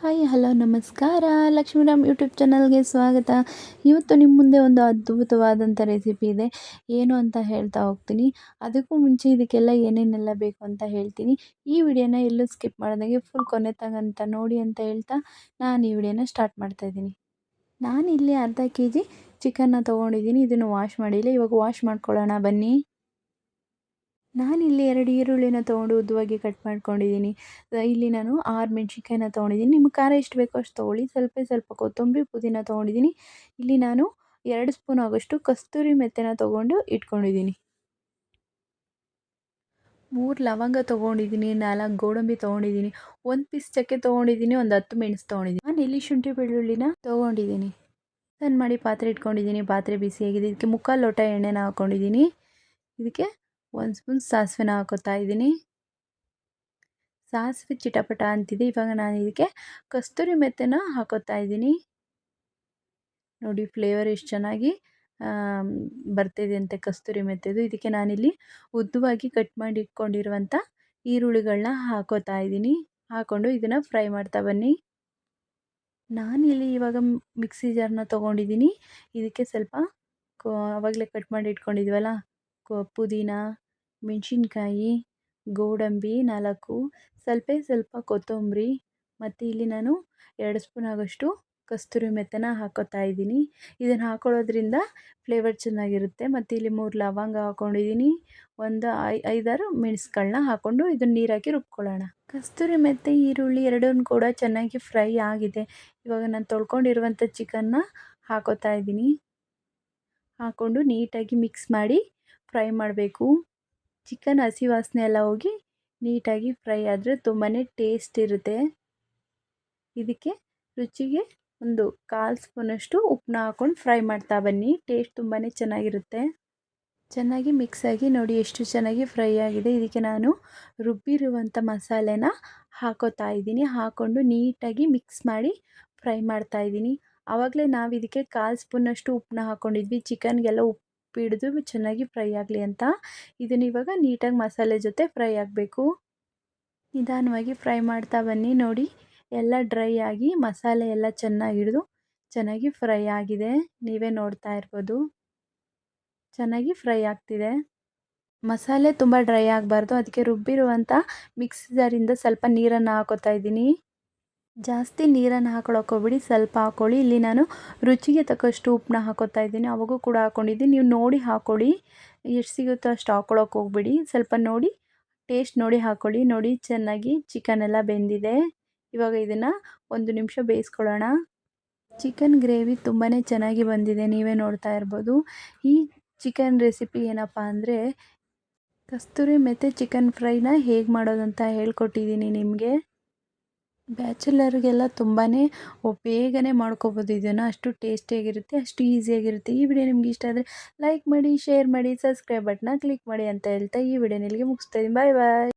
Hi hello ನಮಸ್ಕಾರ. Lakshmiram YouTube ಚಾನಲ್ಗೆ ಸ್ವಾಗತ. ಇವತ್ತು ನಿಮ್ಮ ಮುಂದೆ ಒಂದು ಅದ್ಭುತವಾದಂಥ ರೆಸಿಪಿ ಇದೆ. ಏನು ಅಂತ ಹೇಳ್ತಾ ಹೋಗ್ತೀನಿ. ಅದಕ್ಕೂ ಮುಂಚೆ ಇದಕ್ಕೆಲ್ಲ ಏನೇನೆಲ್ಲ ಬೇಕು ಅಂತ ಹೇಳ್ತೀನಿ. ಈ ವಿಡಿಯೋನ ಎಲ್ಲೂ ಸ್ಕಿಪ್ ಮಾಡ್ದಂಗೆ ಫುಲ್ ಕೊನೆ ತನಕ ನೋಡಿ ಅಂತ ಹೇಳ್ತಾ ನಾನು ಈ ವಿಡಿಯೋನ ಸ್ಟಾರ್ಟ್ ಮಾಡ್ತಾಯಿದ್ದೀನಿ. ನಾನಿಲ್ಲಿ ಅರ್ಧ ಕೆಜಿ ಚಿಕನ್ನ ತೊಗೊಂಡಿದ್ದೀನಿ. ಇದನ್ನು ವಾಶ್ ಮಾಡಿಲ್ಲ. ಇವಾಗ ವಾಶ್ ಮಾಡ್ಕೊಳ್ಳೋಣ ಬನ್ನಿ. ನಾನಿಲ್ಲಿ 2 ಈರುಳ್ಳಿನ ತೊಗೊಂಡು ಉದ್ದವಾಗಿ ಕಟ್ ಮಾಡ್ಕೊಂಡಿದ್ದೀನಿ. ಇಲ್ಲಿ ನಾನು 6 ಮೆಣಸಿನ್ಕಾಯಿನ ತೊಗೊಂಡಿದ್ದೀನಿ. ನಿಮ್ಗೆ ಖಾರ ಎಷ್ಟು ಬೇಕೋ ಅಷ್ಟು ತೊಗೊಳ್ಳಿ. ಸ್ವಲ್ಪ ಕೊತ್ತಂಬರಿ ಪುದೀನ ತೊಗೊಂಡಿದ್ದೀನಿ. ಇಲ್ಲಿ ನಾನು 2 ಸ್ಪೂನ್ ಆಗೋಷ್ಟು ಕಸ್ತೂರಿ ಮೆಂತ್ಯನ ತೊಗೊಂಡು ಇಟ್ಕೊಂಡಿದ್ದೀನಿ. 3 ಲವಂಗ ತೊಗೊಂಡಿದ್ದೀನಿ, 4 ಗೋಡಂಬಿ ತೊಗೊಂಡಿದ್ದೀನಿ, 1 ಪೀಸ್ ಚಕ್ಕೆ ತೊಗೊಂಡಿದ್ದೀನಿ, ಒಂದು 10 ಮೆಣಸು ತೊಗೊಂಡಿದ್ದೀನಿ. ನಾನು ಇಲ್ಲಿ ಶುಂಠಿ ಬೆಳ್ಳುಳ್ಳಿನ ತೊಗೊಂಡಿದ್ದೀನಿ. ಸಣ್ಣ ಮಾಡಿ ಪಾತ್ರೆ ಇಟ್ಕೊಂಡಿದ್ದೀನಿ. ಪಾತ್ರೆ ಬಿಸಿಯಾಗಿದೆ. ಇದಕ್ಕೆ 3/4 ಲೋಟ ಎಣ್ಣೆನ ಹಾಕ್ಕೊಂಡಿದ್ದೀನಿ. ಇದಕ್ಕೆ 1 ಸ್ಪೂನ್ ಸಾಸಿವೆನ ಹಾಕೋತಾ ಇದ್ದೀನಿ. ಸಾಸಿವೆ ಚಿಟಪಟ ಅಂತಿದೆ. ಇವಾಗ ನಾನು ಇದಕ್ಕೆ ಕಸ್ತೂರಿ ಮೆಂತ್ಯನ ಹಾಕೋತಾ ಇದ್ದೀನಿ. ನೋಡಿ ಫ್ಲೇವರ್ ಎಷ್ಟು ಚೆನ್ನಾಗಿ ಬರ್ತಿದೆ ಅಂತೆ ಕಸ್ತೂರಿ ಮೆಂತ್ಯದು. ಇದಕ್ಕೆ ನಾನಿಲ್ಲಿ ಉದ್ದವಾಗಿ ಕಟ್ ಮಾಡಿ ಇಟ್ಕೊಂಡಿರುವಂಥ ಈರುಳ್ಳಿಗಳನ್ನ ಹಾಕೋತಾ ಇದ್ದೀನಿ. ಹಾಕ್ಕೊಂಡು ಇದನ್ನು ಫ್ರೈ ಮಾಡ್ತಾ ಬನ್ನಿ. ನಾನಿಲ್ಲಿ ಇವಾಗ ಮಿಕ್ಸಿ ಜಾರ್ನ ತೊಗೊಂಡಿದ್ದೀನಿ. ಇದಕ್ಕೆ ಸ್ವಲ್ಪ ಆವಾಗಲೇ ಕಟ್ ಮಾಡಿ ಇಟ್ಕೊಂಡಿದ್ವಲ್ಲ ಪುದೀನ, ಮೆಣಸಿನ್ಕಾಯಿ, ಗೋಡಂಬಿ 4, ಸ್ವಲ್ಪ ಕೊತ್ತಂಬರಿ ಮತ್ತು ಇಲ್ಲಿ ನಾನು 2 ಸ್ಪೂನ್ ಆಗೋಷ್ಟು ಕಸ್ತೂರಿ ಮೆಂತ್ಯನ ಹಾಕೋತಾ ಇದ್ದೀನಿ. ಇದನ್ನು ಹಾಕೊಳ್ಳೋದ್ರಿಂದ ಫ್ಲೇವರ್ ಚೆನ್ನಾಗಿರುತ್ತೆ. ಮತ್ತು ಇಲ್ಲಿ 3 ಲವಂಗ ಹಾಕ್ಕೊಂಡಿದ್ದೀನಿ. ಒಂದು 5-6 ಮೆಣಸುಗಳನ್ನ ಹಾಕ್ಕೊಂಡು ಇದನ್ನು ನೀರು ಹಾಕಿ ರುಬ್ಕೊಳ್ಳೋಣ. ಕಸ್ತೂರಿ ಮೆಂತ್ಯ ಈರುಳ್ಳಿ ಎರಡನ್ನೂ ಕೂಡ ಚೆನ್ನಾಗಿ ಫ್ರೈ ಆಗಿದೆ. ಇವಾಗ ನಾನು ತೊಳ್ಕೊಂಡಿರುವಂಥ ಚಿಕನ್ನ ಹಾಕೋತಾ ಇದ್ದೀನಿ. ಹಾಕ್ಕೊಂಡು ನೀಟಾಗಿ ಮಿಕ್ಸ್ ಮಾಡಿ ಫ್ರೈ ಮಾಡಬೇಕು. ಚಿಕನ್ ಹಸಿ ವಾಸನೆ ಎಲ್ಲ ಹೋಗಿ ನೀಟಾಗಿ ಫ್ರೈ ಆದರೆ ತುಂಬಾ ಟೇಸ್ಟ್ ಇರುತ್ತೆ. ಇದಕ್ಕೆ ರುಚಿಗೆ ಒಂದು 1/4 ಸ್ಪೂನಷ್ಟು ಉಪ್ಪನ್ನ ಹಾಕ್ಕೊಂಡು ಫ್ರೈ ಮಾಡ್ತಾ ಬನ್ನಿ. ಟೇಸ್ಟ್ ತುಂಬಾ ಚೆನ್ನಾಗಿರುತ್ತೆ. ಚೆನ್ನಾಗಿ ಮಿಕ್ಸ್ ಆಗಿ ನೋಡಿ ಎಷ್ಟು ಚೆನ್ನಾಗಿ ಫ್ರೈ ಆಗಿದೆ. ಇದಕ್ಕೆ ನಾನು ರುಬ್ಬಿರುವಂಥ ಮಸಾಲೆನ ಹಾಕೋತಾ ಇದ್ದೀನಿ. ಹಾಕ್ಕೊಂಡು ನೀಟಾಗಿ ಮಿಕ್ಸ್ ಮಾಡಿ ಫ್ರೈ ಮಾಡ್ತಾ ಇದ್ದೀನಿ. ಆವಾಗಲೇ ನಾವು ಇದಕ್ಕೆ 1/4 ಸ್ಪೂನಷ್ಟು ಉಪ್ಪನ್ನ ಹಾಕ್ಕೊಂಡಿದ್ವಿ. ಚಿಕನ್ಗೆಲ್ಲ ಉಪ್ಪು ಹಿಡಿದು ಚೆನ್ನಾಗಿ ಫ್ರೈ ಆಗಲಿ ಅಂತ. ಇದನ್ನು ಇವಾಗ ನೀಟಾಗಿ ಮಸಾಲೆ ಜೊತೆ ಫ್ರೈ ಆಗಬೇಕು. ನಿಧಾನವಾಗಿ ಫ್ರೈ ಮಾಡ್ತಾ ಬನ್ನಿ. ನೋಡಿ ಎಲ್ಲ ಡ್ರೈ ಆಗಿ ಮಸಾಲೆ ಎಲ್ಲ ಚೆನ್ನಾಗಿ ಹಿಡಿದು ಚೆನ್ನಾಗಿ ಫ್ರೈ ಆಗಿದೆ. ನೀವೇ ನೋಡ್ತಾ ಇರ್ಬೋದು ಚೆನ್ನಾಗಿ ಫ್ರೈ ಆಗ್ತಿದೆ. ಮಸಾಲೆ ತುಂಬ ಡ್ರೈ ಆಗಬಾರ್ದು. ಅದಕ್ಕೆ ರುಬ್ಬಿರುವಂಥ ಮಿಕ್ಸಿ ಜಾರಿಂದ ಸ್ವಲ್ಪ ನೀರನ್ನು ಹಾಕೋತಾ ಇದ್ದೀನಿ. ಜಾಸ್ತಿ ನೀರನ್ನು ಹಾಕೊಳ್ಳೋಕೆ ಹೋಗ್ಬಿಡಿ, ಸ್ವಲ್ಪ ಹಾಕ್ಕೊಳ್ಳಿ. ಇಲ್ಲಿ ನಾನು ರುಚಿಗೆ ತಕ್ಕಷ್ಟು ಉಪ್ಪನ್ನ ಹಾಕೋತಾ ಇದ್ದೀನಿ. ಅವಾಗೂ ಕೂಡ ಹಾಕ್ಕೊಂಡಿದ್ದೀನಿ. ನೀವು ನೋಡಿ ಹಾಕ್ಕೊಳ್ಳಿ. ಎಷ್ಟು ಸಿಗುತ್ತೋ ಅಷ್ಟು ಹಾಕ್ಕೊಳ್ಳೋಕೆ ಹೋಗ್ಬಿಡಿ. ಸ್ವಲ್ಪ ನೋಡಿ ಟೇಸ್ಟ್ ನೋಡಿ ಹಾಕ್ಕೊಳ್ಳಿ. ನೋಡಿ ಚೆನ್ನಾಗಿ ಚಿಕನ್ ಎಲ್ಲ ಬೆಂದಿದೆ. ಇವಾಗ ಇದನ್ನು 1 ನಿಮಿಷ ಬೇಯಿಸ್ಕೊಳ್ಳೋಣ. ಚಿಕನ್ ಗ್ರೇವಿ ತುಂಬಾ ಚೆನ್ನಾಗಿ ಬಂದಿದೆ. ನೀವೇ ನೋಡ್ತಾ ಇರ್ಬೋದು. ಈ ಚಿಕನ್ ರೆಸಿಪಿ ಏನಪ್ಪ ಅಂದರೆ ಕಸ್ತೂರಿ ಮೆಂತ್ಯ ಚಿಕನ್ ಫ್ರೈನ ಹೇಗೆ ಮಾಡೋದು ಅಂತ ಹೇಳ್ಕೊಟ್ಟಿದ್ದೀನಿ ನಿಮಗೆ. ಬ್ಯಾಚುಲರ್ಗೆಲ್ಲ ತುಂಬಾ ಬೇಗನೆ ಮಾಡ್ಕೋಬೋದು ಇದನ್ನು. ಅಷ್ಟು ಟೇಸ್ಟಿಯಾಗಿರುತ್ತೆ, ಅಷ್ಟು ಈಸಿಯಾಗಿರುತ್ತೆ. ಈ ವಿಡಿಯೋ ನಿಮ್ಗೆ ಇಷ್ಟ ಆದರೆ ಲೈಕ್ ಮಾಡಿ, ಶೇರ್ ಮಾಡಿ, ಸಬ್ಸ್ಕ್ರೈಬ್ ಬಟನ್ನ ಕ್ಲಿಕ್ ಮಾಡಿ ಅಂತ ಹೇಳ್ತಾ ಈ ವಿಡಿಯೋನ ಇಲ್ಲಿಗೆ ಮುಗಿಸ್ತಾ ಇದ್ದೀನಿ. ಬಾಯ್ ಬಾಯ್.